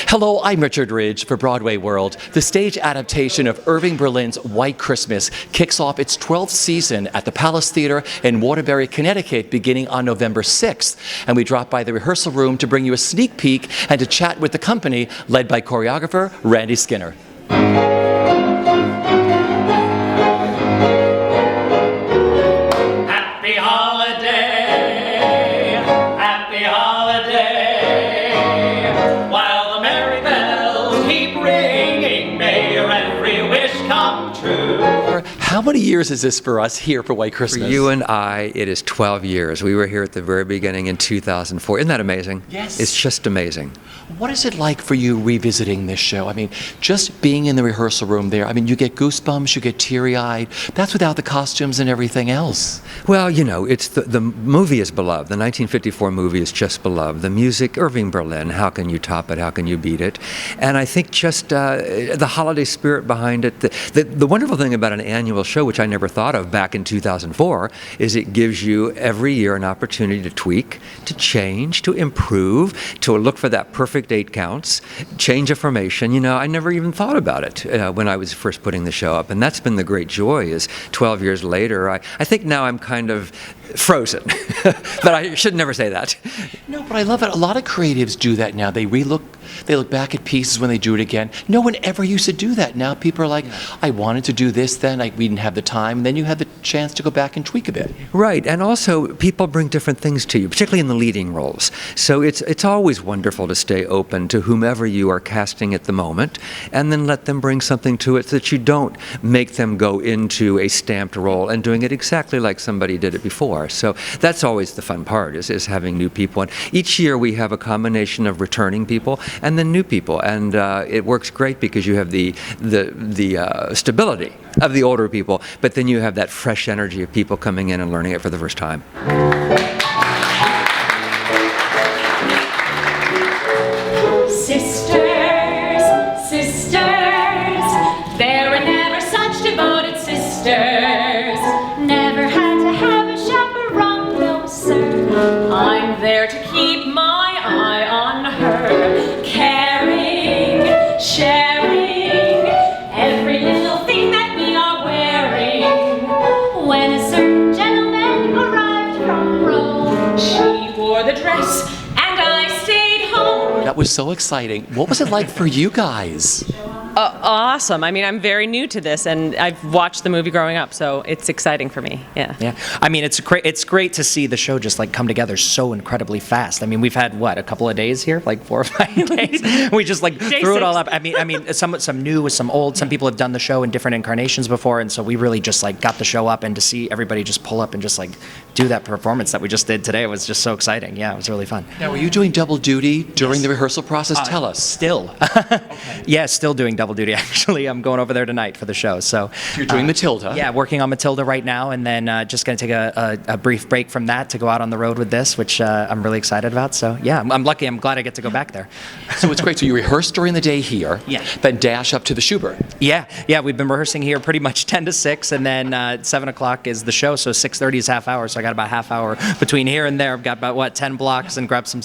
Hello, I'm Richard Ridge for BroadwayWorld. The stage adaptation of Irving Berlin's White Christmas kicks off its 12th season at the Palace Theater in Waterbury, Connecticut, beginning on November 6th. And we drop by the rehearsal room to bring you a sneak peek and to chat with the company, led by choreographer Randy Skinner. Happy holiday, happy holiday. While the merry bells keep ringing, may your every wish come true. How many years is this for us here for White Christmas? For you and I, it is 12 years. We were here at the very beginning in 2004. Isn't that amazing? Yes. It's just amazing. What is it like for you revisiting this show? I mean, just being in the rehearsal room there, I mean, you get goosebumps, you get teary-eyed. That's without the costumes and everything else. Well, you know, it's the movie is beloved. The 1954 movie is just beloved. The music, Irving Berlin, how can you top it? How can you beat it? And I think just the holiday spirit behind it. The wonderful thing about an annual show, which I never thought of back in 2004, is it gives you every year an opportunity to tweak, to change, to improve, to look for that perfect 8 counts, change a formation. You know, I never even thought about it when I was first putting the show up, and that's been the great joy. Is 12 years later, I think now I'm kind of frozen, but I should never say that. No, but I love it. A lot of creatives do that now. They look back at pieces when they do it again. No one ever used to do that. Now people are like, I wanted to do this then, we didn't have the time, and then you have the chance to go back and tweak a bit. Right, and also people bring different things to you, particularly in the leading roles. So it's always wonderful to stay open to whomever you are casting at the moment, and then let them bring something to it so that you don't make them go into a stamped role and doing it exactly like somebody did it before. So that's always the fun part, is having new people. And each year we have a combination of returning people and then new people, and it works great because you have the stability of the older people, but then you have that fresh energy of people coming in and learning it for the first time. Sisters, sisters, there were never such devoted sisters. Never had to have a chaperone, no sir. I'm there to keep my eye on her, caring, sharing every little thing that we are wearing. When a certain gentleman arrived from Rome, she wore the dress and I stayed home. That was so exciting. What was it like for you guys? Awesome. I mean, I'm very new to this, and I've watched the movie growing up, so it's exciting for me. Yeah. Yeah. I mean, it's great to see the show just like come together so incredibly fast. I mean, we've had what, a couple of days here, like 4 or 5 days. We just like threw it all up. I mean, some new with some old. Some people have done the show in different incarnations before, and so we really just like got the show up, and to see everybody just pull up and just like do that performance that we just did today was just so exciting. Yeah, it was really fun. Now, were you doing double duty during the rehearsal process? Tell us. Still. Yeah, still doing double duty, actually. I'm going over there tonight for the show. So You're doing Matilda. Yeah, working on Matilda right now, and then just going to take a brief break from that to go out on the road with this, which I'm really excited about. So yeah, I'm lucky. I'm glad I get to go back there. So it's great. So you rehearse during the day here, Yeah. then dash up to the Schubert. Yeah, we've been rehearsing here pretty much 10 to 6, and then 7 o'clock is the show, so 6:30 is half hour, so I got about half hour between here and there. I've got about, 10 blocks, and grab some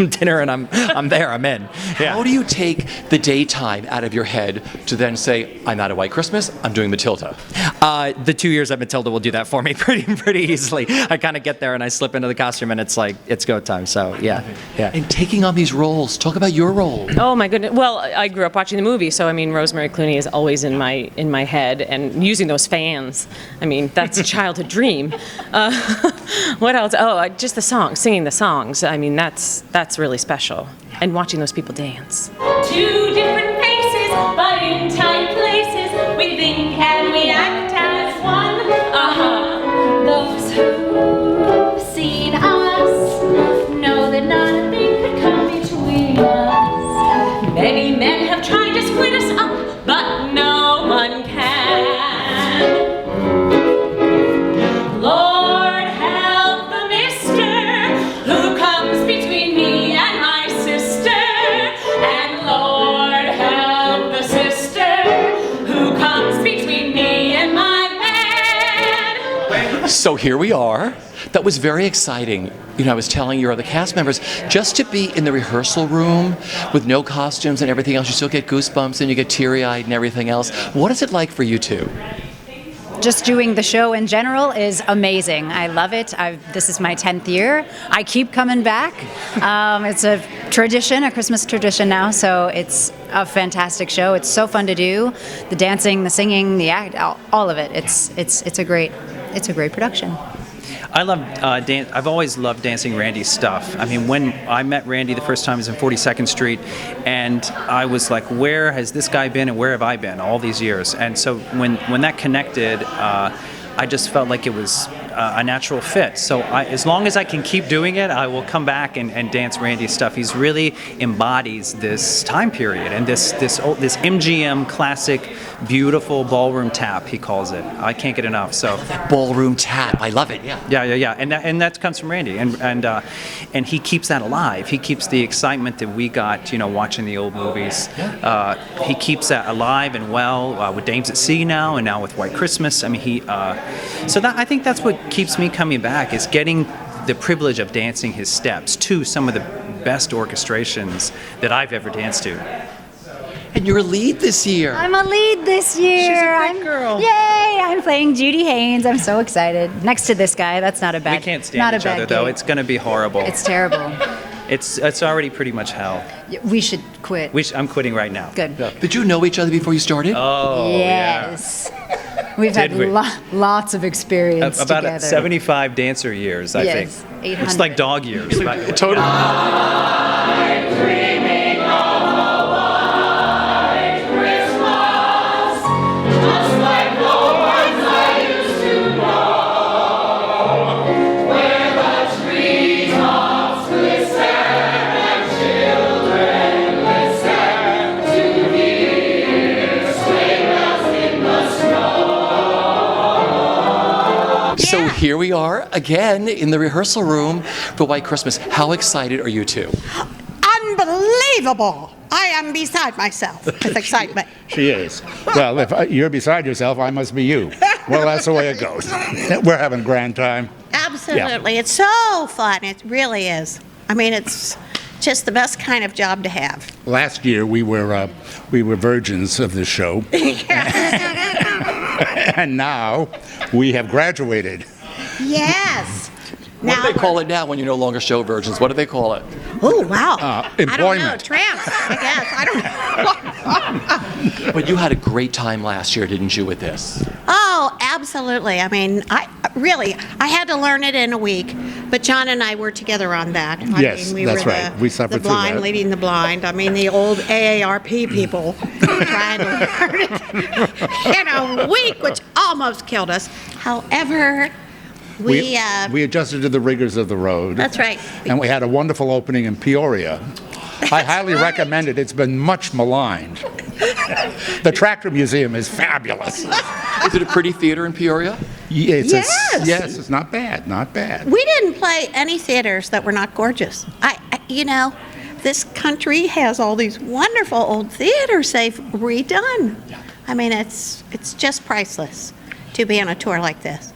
dinner, and I'm there, I'm in. Yeah. How do you take the daytime out of your head to then say, I'm not at White Christmas, I'm doing Matilda? The 2 years at Matilda will do that for me pretty easily. I kind of get there and I slip into the costume and it's like, it's go time. So yeah. And taking on these roles, talk about your role. Oh my goodness. Well, I grew up watching the movie, so I mean, Rosemary Clooney is always in my head, and using those fans. I mean, that's a childhood dream. What else? Oh, just the songs, singing the songs. I mean, that's really special. And watching those people dance. Two different faces, but in tight places, we think and we act as one. Those who've seen us know that not a thing could come between us. Many men have tried to split us up, but no one can. Lord help the mister who comes between me and my sister, and Lord help the sister who comes between me and my man. So here we are. That was very exciting. You know, I was telling your other cast members, just to be in the rehearsal room with no costumes and everything else, you still get goosebumps and you get teary-eyed and everything else. What is it like for you two? Just doing the show in general is amazing. I love it. This is my 10th year. I keep coming back. It's a tradition, a Christmas tradition now, so it's a fantastic show. It's so fun to do. The dancing, the singing, the act, all of it. It's a great production. I love I've always loved Dancing Randy's stuff. I mean, when I met Randy the first time, I was in 42nd Street, and I was like, where has this guy been and where have I been all these years? And so when that connected, I just felt like it was a natural fit. So as long as I can keep doing it, I will come back and dance Randy's stuff. He's really embodies this time period and this MGM classic, beautiful ballroom tap, he calls it. I can't get enough. So Ballroom tap, I love it. Yeah. Yeah. And that comes from Randy, and he keeps that alive. He keeps the excitement that we got, watching the old movies. He keeps that alive and well with Dames at Sea now, and now with White Christmas. I mean, I think that's what keeps me coming back, is getting the privilege of dancing his steps to some of the best orchestrations that I've ever danced to. And you're a lead this year. I'm a lead this year. She's a great girl. Yay! I'm playing Judy Haynes. I'm so excited. Next to this guy. That's not a bad. We can't stand each other though. It's going to be horrible. It's terrible. It's already pretty much hell. We should quit. I'm quitting right now. Good. Did you know each other before you started? Oh, yes. We've had Did we? lots of experience About together. 75 dancer years, I Yes, think. 800. It's like dog years. Totally. Dreaming of a white Christmas, just like the ones I used to know, where the treetops glisten and children listen to hear sleigh bells in the snow. So here we are again in the rehearsal room for White Christmas. How excited are you two? Unbelievable! I am beside myself with excitement. She is. Well, if you're beside yourself, I must be you. Well, that's the way it goes. We're having a grand time. Absolutely. It's so fun. It really is. I mean, it's just the best kind of job to have. Last year we were virgins of this show, and now we have graduated. Yes. What do they call it now when you're no longer show virgins? What do they call it? Oh, wow. Employment. I don't know. Tramps, I guess. I don't know. But you had a great time last year, didn't you, with this? Oh, absolutely. I mean, I had to learn it in a week, but John and I were together on that. Yes, we that's were right. We suffered the through blind that. leading the blind. I mean, the old AARP people trying to learn it in a week, which almost killed us. However, we adjusted to the rigors of the road. That's right. And we had a wonderful opening in Peoria. I highly recommend it. It's been much maligned. The Tractor Museum is fabulous. Is it a pretty theater in Peoria? Yes. Yes. It's not bad. Not bad. We didn't play any theaters that were not gorgeous. This country has all these wonderful old theaters they've redone. I mean, it's just priceless to be on a tour like this.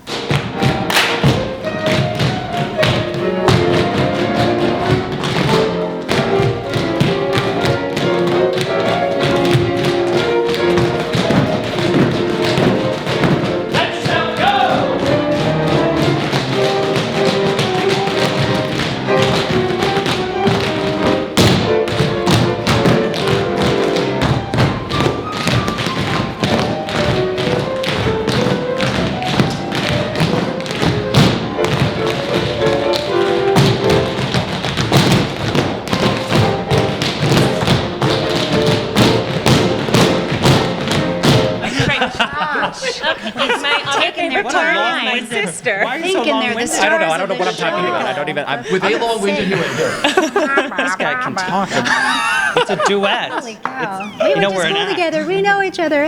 My sister. Why are you so Thinking they're the long-winded? stars I don't know of what the I'm talking show. about. I don't even. With a long-winded you in here. This guy can talk. It's a duet. Holy cow. We went to we're an school act. together. We know each other.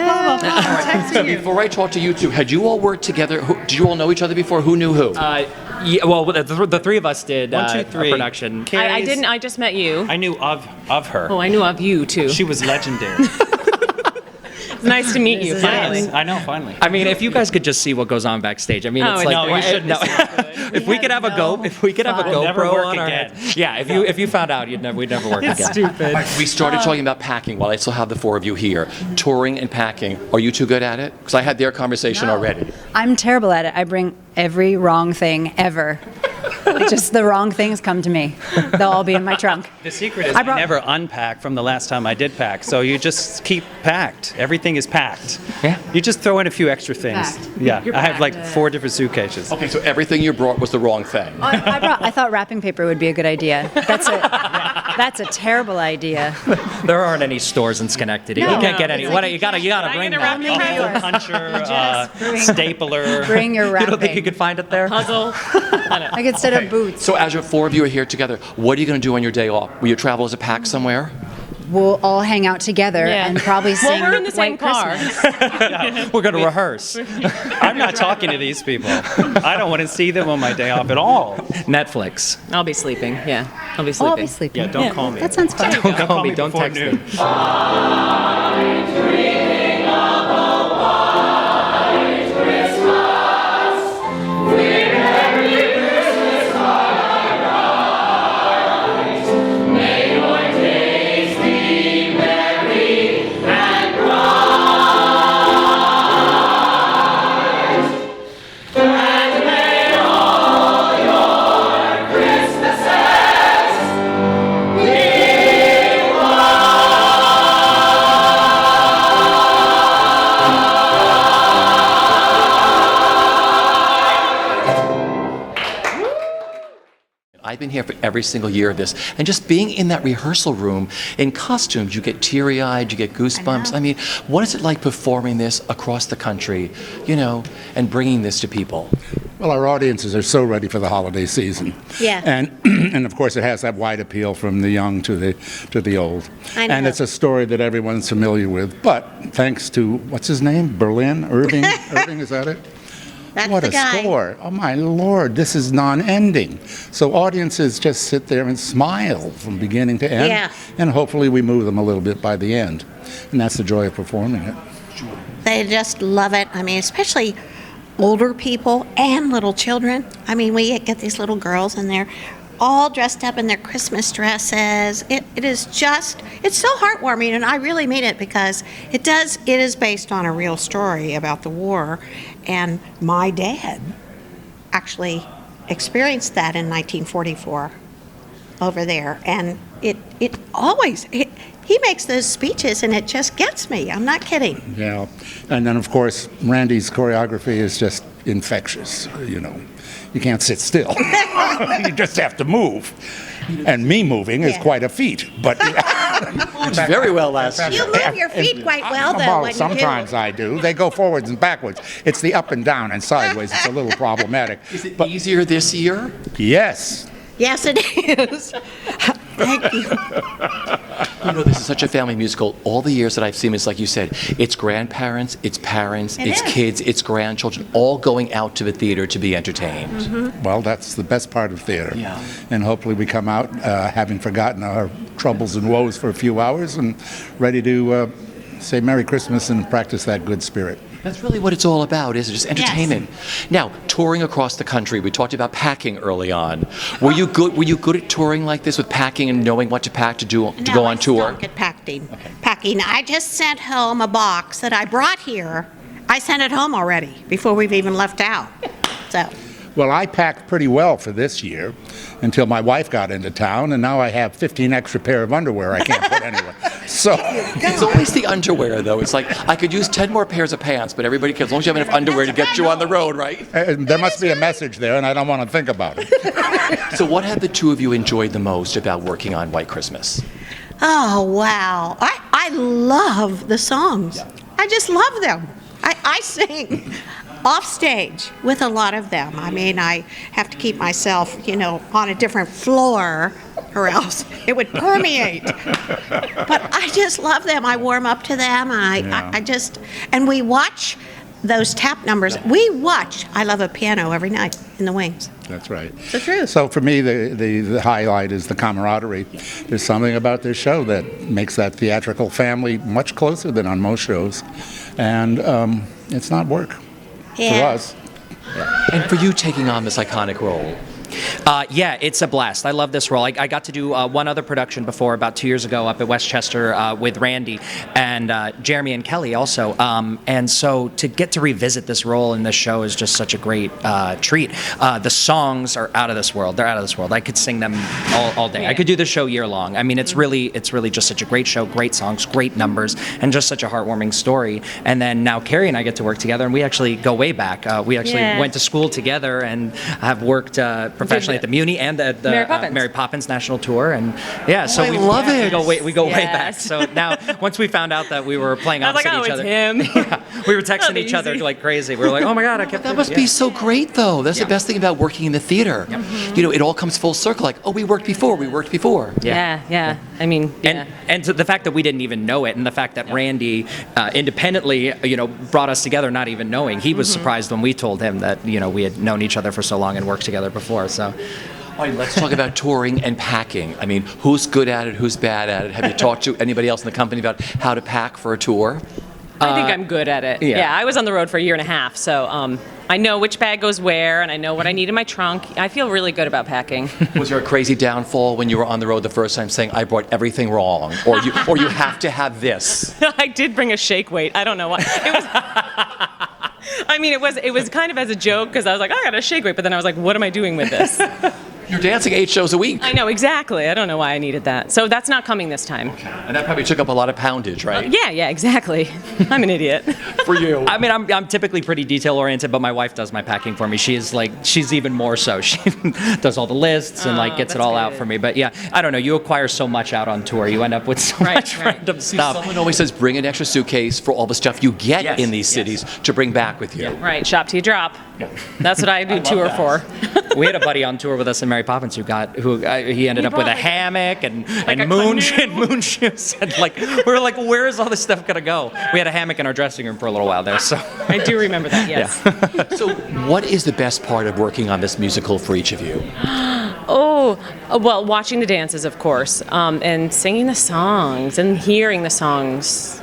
So before I talk to you two, had you all worked together? Did you all know each other before? Who knew who? Yeah, well, the three of us did 1, 2, a 3. production. I Carrie's- didn't. I just met you. I knew of her. Oh, I knew of you too. She was legendary. It's nice to meet you finally. I know, finally. I mean, if you guys could just see what goes on backstage. I mean, Oh, it's it's like great. You shouldn't no. have seen If we could have a We'll never GoPro work on our again. heads. Yeah, if you found out, we'd never work again. Stupid. We started talking about packing while I still have the four of you here. Touring and packing. Are you too good at it? Because I had their conversation already. I'm terrible at it. I bring every wrong thing ever. Just the wrong things come to me. They'll all be in my trunk. The secret is I never unpack from the last time I did pack, so you just keep packed. Everything is packed. Yeah. You just throw in a few extra things. Packed. Yeah, You're I have like packed. 4 different suitcases. Okay, so everything you brought was the wrong thing. I thought wrapping paper would be a good idea. That's a terrible idea. There aren't any stores in Schenectady. No. You can't get It's any. like What you gotta bring a that. wrapping paper. Puncher, stapler. Bring your wrapping. You don't think you could find it there? Puzzle. Like instead of boots. So as your four of you are here together, what are you going to do on your day off? Will you travel as a pack somewhere? We'll all hang out together Yeah. and probably sing Well, we're in the same White car. Christmas. We're gonna rehearse. I'm not talking to these people. I don't want to see them on my day off at all. Netflix. I'll be sleeping. Yeah, I'll be Oh, sleeping. I'll be sleeping. Yeah, don't call me. That sounds fun. Don't call me. Don't before text noon. me. I've been here for every single year of this, and just being in that rehearsal room in costumes, you get teary-eyed, you get goosebumps. I mean, what is it like performing this across the country, and bringing this to people? Well, our audiences are so ready for the holiday season. Yeah. And of course, it has that wide appeal from the young to the old. I know. And it's a story that everyone's familiar with. But thanks to, what's his name? Irving, is that it? That's What the a guy. score. Oh, my Lord, this is non-ending. So audiences just sit there and smile from beginning to end. Yeah. And hopefully we move them a little bit by the end. And that's the joy of performing it. They just love it. I mean, especially older people and little children. I mean, we get these little girls and they're all dressed up in their Christmas dresses. It is just, it's so heartwarming, and I really mean it because it is based on a real story about the war, and my dad actually experienced that in 1944 over there, and he makes those speeches and it just gets me. I'm not kidding. Yeah. And then, of course, Randy's choreography is just infectious, You can't sit still. You just have to move. And me moving is quite a feat. But Moves very well last year. You move your feet quite well, though, Well, when you do. sometimes I do. They go forwards and backwards. It's the up and down and sideways. It's a little problematic. Is it easier this year? Yes. Yes, it is. Thank you. This is such a family musical. All the years that I've seen, it's like you said, it's grandparents, it's parents, it's is. kids, it's grandchildren, all going out to the theater to be entertained. Well, that's the best part of theater. Yeah. And hopefully we come out having forgotten our troubles and woes for a few hours and ready to say Merry Christmas and practice that good spirit. That's really what it's all about, is it? Just entertainment. Now, touring across the country, we talked about packing early on. Were you good at touring like this, with packing and knowing what to pack to go on tour? I suck at packing. I just sent home a box that I brought here. I sent it home already before we've even left out. So. Well, I packed pretty well for this year until my wife got into town, and now I have 15 extra pair of underwear I can't put anywhere. So It's always the underwear, though. It's like, I could use 10 more pairs of pants, but everybody cares as long as you have enough underwear to get you on the road, right? there must be a message there, and I don't want to think about it. So what have the two of you enjoyed the most about working on White Christmas? Oh, wow. I love the songs. I just love them. I sing off stage with a lot of them. I mean, I have to keep myself, on a different floor or else it would permeate. But I just love them. I warm up to them. And we watch those tap numbers. We watch I Love a Piano every night in the wings. That's right. It's the truth. So for me, the highlight is the camaraderie. There's something about this show that makes that theatrical family much closer than on most shows. And it's not work for us. And for you taking on this iconic role? Yeah, it's a blast. I love this role. I got to do one other production before, about 2 years ago, up at Westchester with Randy and Jeremy and Kelly also. And so to get to revisit this role in this show is just such a great treat. The songs are out of this world. They're out of this world. I could sing them all day. I could do the show year long. I mean, it's really just such a great show, great songs, great numbers, and just such a heartwarming story. And then now Carrie and I get to work together, and we actually go way back. We actually went to school together and have worked professionally at the Muni and at the Mary Poppins National Tour, and so I love it. We go way back. So now, once we found out that we were playing opposite each other, we were texting each other like crazy. We were like, "Oh my God, I kept." That must be so great, though. That's the best thing about working in the theater. You know, it all comes full circle. Like, oh, we worked before. Yeah. I mean, and to the fact that we didn't even know it, and the fact that Randy independently, brought us together, not even knowing. He was surprised when we told him that we had known each other for so long and worked together before. So. All right, let's talk about touring and packing. I mean, who's good at it? Who's bad at it? Have you talked to anybody else in the company about how to pack for a tour? I think I'm good at it. Yeah. I was on the road for a year and a half, so I know which bag goes where, and I know what I need in my trunk. I feel really good about packing. Was there a crazy downfall when you were on the road the first time saying, I brought everything wrong, or you have to have this? I did bring a shake weight. I don't know why. It was. I mean, it was kind of as a joke because I was like, I got a shake weight, but then I was like, what am I doing with this? You're dancing 8 shows a week. I know, exactly. I don't know why I needed that. So that's not coming this time. And that probably took up a lot of poundage, right? Yeah, exactly. I'm an idiot. For you. I mean, I'm typically pretty detail oriented, but my wife does my packing for me. She's even more so. She does all the lists and gets it all out for me. But yeah, I don't know. You acquire so much out on tour. You end up with so much random stuff. Someone always says bring an extra suitcase for all the stuff you get in these cities to bring back with you. Yeah. Right, shop till you drop. That's what I do tour for. We had a buddy on tour with us in Mary Poppins he ended up with a hammock and moon shoes, and we were like, where is all this stuff gonna go? We had a hammock in our dressing room for a little while there. So I do remember that. Yes. Yeah. So what is the best part of working on this musical for each of you? Well, watching the dances, of course, and singing the songs and hearing the songs.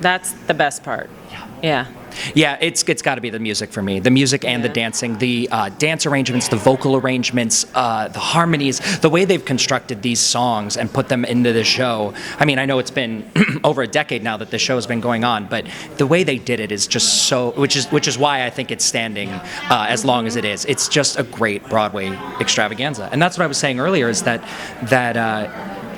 That's the best part. Yeah. Yeah, it's got to be the music for me. The music and the dancing, the dance arrangements, the vocal arrangements, the harmonies, the way they've constructed these songs and put them into the show. I mean, I know it's been over a decade now that the show has been going on, but the way they did it is just so, which is why I think it's standing as long as it is. It's just a great Broadway extravaganza. And that's what I was saying earlier, is that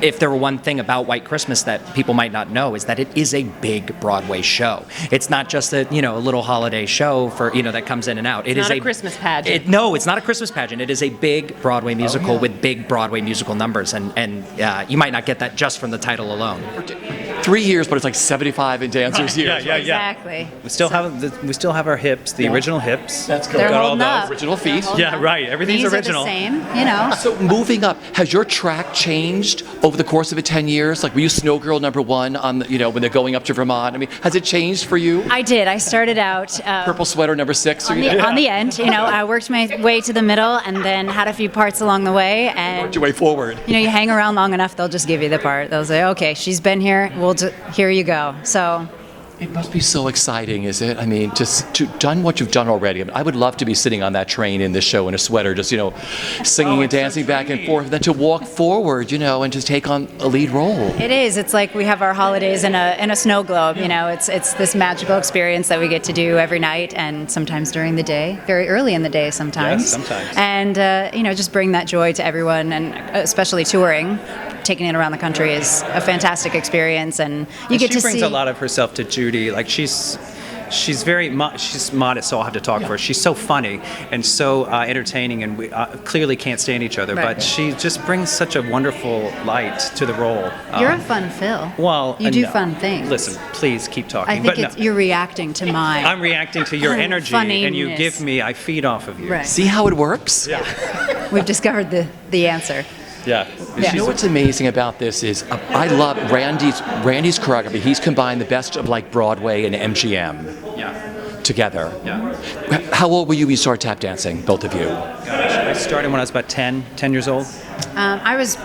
if there were one thing about White Christmas that people might not know, is that it is a big Broadway show. It's not just a little holiday show for that comes in and out. It's not a Christmas pageant. No, it's not a Christmas pageant. It is a big Broadway musical with big Broadway musical numbers, and you might not get that just from the title alone. 3 years, but it's like 75 in dancers years. Yeah. Exactly. We still have our hips, the original hips. That's good. They're Got all holding those. up. Original feet. Yeah, right. Everything's These original. are the same, So moving up, has your track changed over the course of the 10 years? Like, were you Snow Girl #1 on when they're going up to Vermont? I mean, has it changed for you? I did. I started out Purple sweater #6? on the end. I worked my way to the middle and then had a few parts along the way. And Worked your way forward. you hang around long enough, they'll just give you the part. They'll say, okay, she's been here. Here you go. So It must be so exciting, is it? I mean, just to done what you've done already. I mean, I would love to be sitting on that train in this show in a sweater, just singing and dancing back and forth. Then to walk forward, and just take on a lead role. it is. It's like we have our holidays in a snow globe. It's this magical experience that we get to do every night and sometimes during the day, very early in the day sometimes. Yes, sometimes. And just bring that joy to everyone, and especially touring. Taking it around the country is a fantastic experience, and you get to see. She brings a lot of herself to Judy. Like she's very she's modest, so I'll have to talk for her. She's so funny and so entertaining, and we clearly can't stand each other. Right. But she just brings such a wonderful light to the role. You're a fun Phil. Well, you do no. fun things. Listen, please keep talking. I think but you're reacting to mine. I'm reacting to your energy, and you Funniness. give me. I feed off of you. Right. See how it works? Yeah. We've discovered the answer. Yeah. Yeah. You know what's amazing about this is I love Randy's choreography. He's combined the best of Broadway and MGM Yeah. together. Yeah. How old were you when you started tap dancing, both of you? Gosh, I started when I was about 10 years old. I was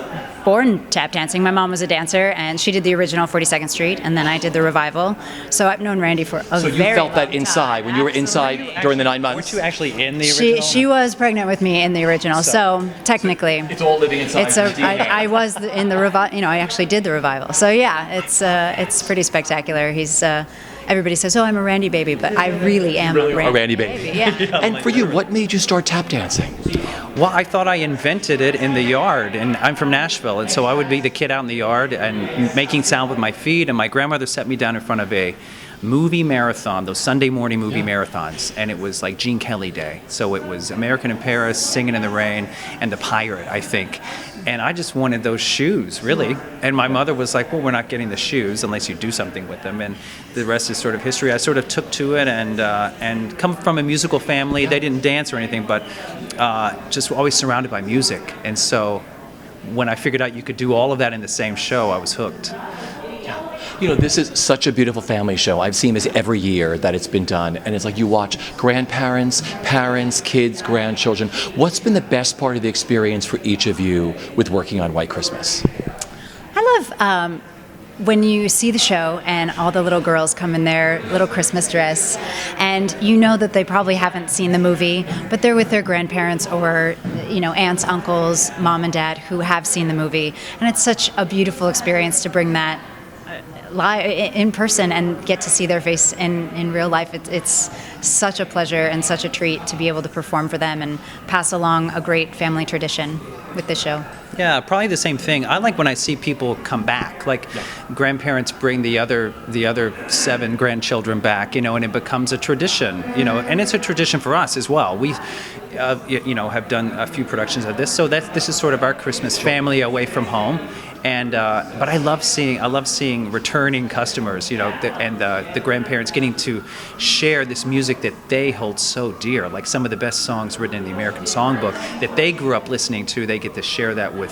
born tap dancing. My mom was a dancer, and she did the original 42nd Street, and then I did the revival. So I've known Randy for a very long time. So you felt that inside when you were inside during the 9 months? Weren't you actually in the original? She was pregnant with me in the original, so technically It's all living inside. I was in the revival. I actually did the revival. So yeah, it's pretty spectacular. He's everybody says, "Oh, I'm a Randy baby," but I really am a Randy baby. Yeah. And for you, what made you start tap dancing? Well, I thought I invented it in the yard, and I'm from Nashville, and so I would be the kid out in the yard and making sound with my feet, and my grandmother set me down in front of a movie marathon, those Sunday morning movie marathons, and it was like Gene Kelly Day. So it was American in Paris, Singing in the Rain, and The Pirate, I think. And I just wanted those shoes, really. And my mother was like, well, we're not getting the shoes unless you do something with them. And the rest is sort of history. I sort of took to it and come from a musical family. They didn't dance or anything, but just always surrounded by music. And so when I figured out you could do all of that in the same show, I was hooked. You know, this is such a beautiful family show. I've seen this every year that it's been done, and it's like you watch grandparents, parents, kids, grandchildren. What's been the best part of the experience for each of you with working on White Christmas? I love when you see the show and all the little girls come in their little Christmas dress, and you know that they probably haven't seen the movie, but they're with their grandparents or, aunts, uncles, mom and dad who have seen the movie. And it's such a beautiful experience to bring that live in person and get to see their face in real life. It's such a pleasure and such a treat to be able to perform for them and pass along a great family tradition with the show. Yeah, probably the same thing. I like when I see people come back, like grandparents bring the other 7 grandchildren back, and it becomes a tradition, and it's a tradition for us as well. We, have done a few productions of this, so this is sort of our Christmas family away from home. And but I love seeing returning customers, and the grandparents getting to share this music that they hold so dear, like some of the best songs written in the American Songbook that they grew up listening to. They get to share that with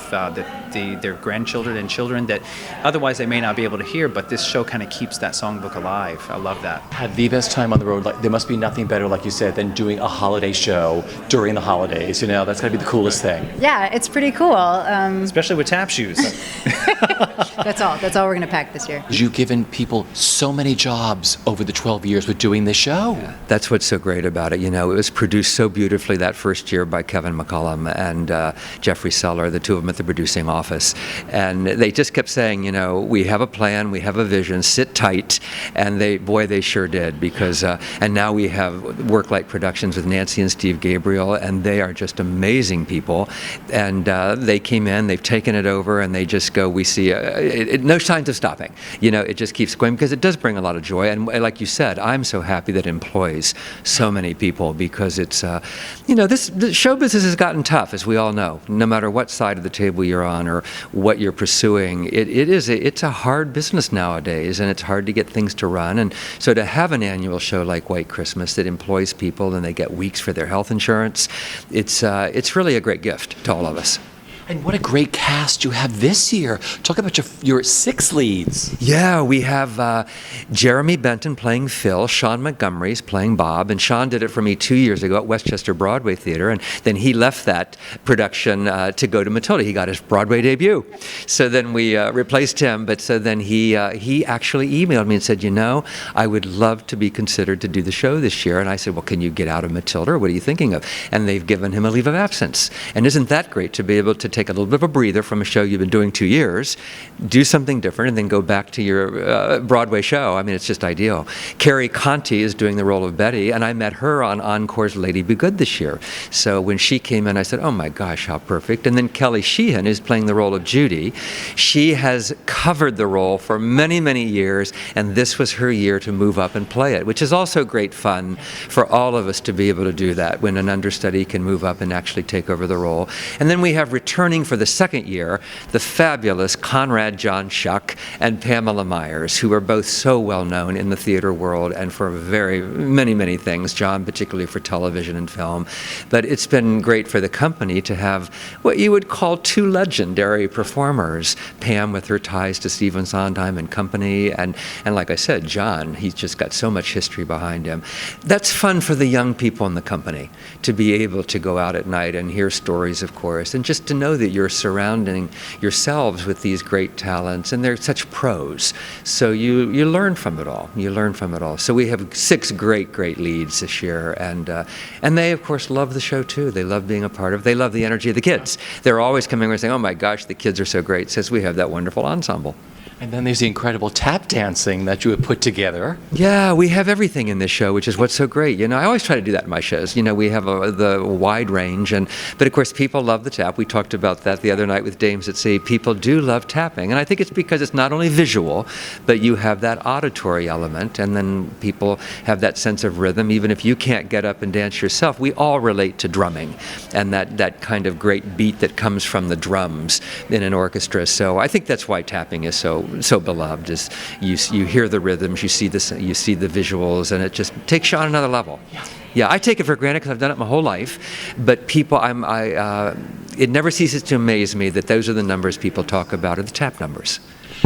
their grandchildren and children that otherwise they may not be able to hear. But this show kind of keeps that songbook alive. I love that. Had the best time on the road. Like, there must be nothing better, like you said, than doing a holiday show during the holidays. That's got to be the coolest thing. Yeah, it's pretty cool. Especially with tap shoes. That's all we're going to pack this year. You've given people so many jobs over the 12 years with doing this show. Yeah, that's what's so great about it. It was produced so beautifully that first year by Kevin McCullum and Jeffrey Seller, the two of them at the producing office. And they just kept saying, we have a plan, we have a vision, sit tight. And they sure did, because, and now we have Worklight Productions with Nancy and Steve Gabriel, and they are just amazing people. And they came in, they've taken it over, and they just go, we see no signs of stopping. It just keeps going, because it does bring a lot of joy. And like you said, I'm so happy that it employs so many people, because it's, the show business has gotten tough, as we all know. No matter what side of the table you're on or what you're pursuing, it's a hard business nowadays, and it's hard to get things to run. And so to have an annual show like White Christmas that employs people and they get weeks for their health insurance, it's really a great gift to all of us. And what a great cast you have this year. Talk about your 6 leads. Yeah, we have Jeremy Benton playing Phil, Sean Montgomery's playing Bob, and Sean did it for me 2 years ago at Westchester Broadway Theater, and then he left that production to go to Matilda. He got his Broadway debut. So then we replaced him, but so then he actually emailed me and said, I would love to be considered to do the show this year. And I said, well, can you get out of Matilda, or what are you thinking of? And they've given him a leave of absence. And isn't that great to be able to take a little bit of a breather from a show you've been doing 2 years, do something different, and then go back to your Broadway show? I mean, it's just ideal. Carrie Conti is doing the role of Betty, and I met her on Encore's Lady Be Good this year. So when she came in, I said, oh my gosh, how perfect. And then Kelly Sheehan is playing the role of Judy. She has covered the role for many, many years, and this was her year to move up and play it, which is also great fun for all of us to be able to do that, when an understudy can move up and actually take over the role. And then we have returning for the second year, the fabulous Conrad John Shuck and Pamela Myers, who are both so well known in the theater world and for very many, many things, John particularly for television and film. But it's been great for the company to have what you would call 2 legendary performers, Pam with her ties to Stephen Sondheim and company, and like I said, John, he's just got so much history behind him. That's fun for the young people in the company, to be able to go out at night and hear stories, of course, and just to know know that you're surrounding yourselves with these great talents, and they're such pros. So you learn from it all. You learn from it all. So we have 6 great leads this year, and they of course love the show too. They love being a part of it. They love the energy of the kids. They're always coming over and saying, "Oh my gosh, the kids are so great," since we have that wonderful ensemble. And then there's the incredible tap dancing that you have put together. Yeah, we have everything in this show, which is what's so great. I always try to do that in my shows. We have the wide range, but of course people love the tap. We talked about that the other night with Dames at Sea. People do love tapping, and I think it's because it's not only visual, but you have that auditory element, and then people have that sense of rhythm. Even if you can't get up and dance yourself, we all relate to drumming, and that kind of great beat that comes from the drums in an orchestra. So I think that's why tapping is so beloved. Is you hear the rhythms, you see the visuals, and it just takes you on another level. Yeah, I take it for granted because I've done it my whole life. But people, it never ceases to amaze me that those are the numbers people talk about, are the tap numbers.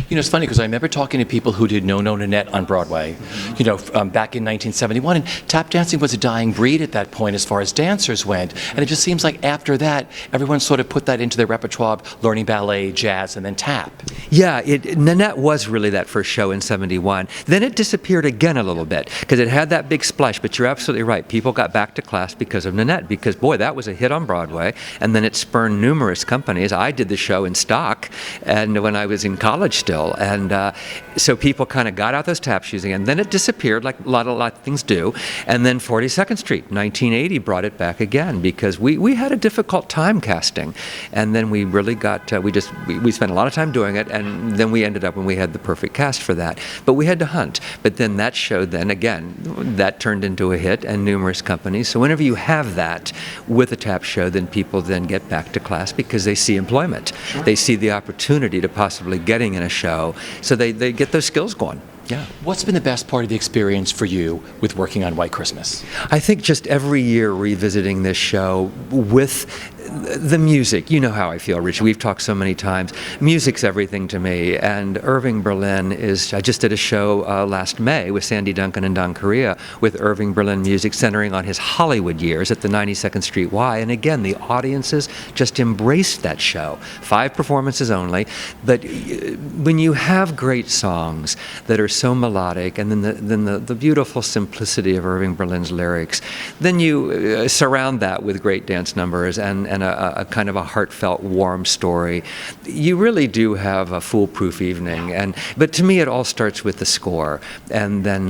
It's funny because I remember talking to people who did No No Nanette on Broadway, back in 1971, and tap dancing was a dying breed at that point as far as dancers went. And it just seems like after that, everyone sort of put that into their repertoire, learning ballet, jazz, and then tap. Yeah, Nanette was really that first show in 71. Then it disappeared again a little bit because it had that big splash, but you're absolutely right. People got back to class because of Nanette, because boy, that was a hit on Broadway, and then it spurned numerous companies. I did the show in stock, and when I was in college still, and so people kind of got out those tap shoes again. Then it disappeared, like a lot of things do, and then 42nd Street, 1980, brought it back again because we had a difficult time casting, and then we really got we spent a lot of time doing it, and then we ended up when we had the perfect cast for that. But we had to hunt. But then that show, then again, that turned into a hit, and numerous companies. So whenever you have that with a tap show, then people then get back to class because they see employment. Sure. They see the opportunity to possibly getting in a show. So they get those skills going. Yeah. What's been the best part of the experience for you with working on White Christmas? I think just every year revisiting this show with the music. You know how I feel, Rich. We've talked so many times. Music's everything to me, and Irving Berlin I just did a show last May with Sandy Duncan and Don Correa with Irving Berlin music centering on his Hollywood years at the 92nd Street Y, and again, the audiences just embraced that show. 5 performances only, but when you have great songs that are so melodic, and then the beautiful simplicity of Irving Berlin's lyrics, then you surround that with great dance numbers and a kind of a heartfelt, warm story. You really do have a foolproof evening. But to me, it all starts with the score, and then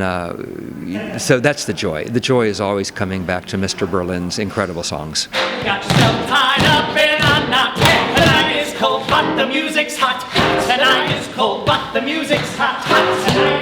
so that's the joy. The joy is always coming back to Mr. Berlin's incredible songs. Got yourself tied up in a knot. Tonight is cold, but the music's hot. Tonight is cold, but the music's hot. Tonight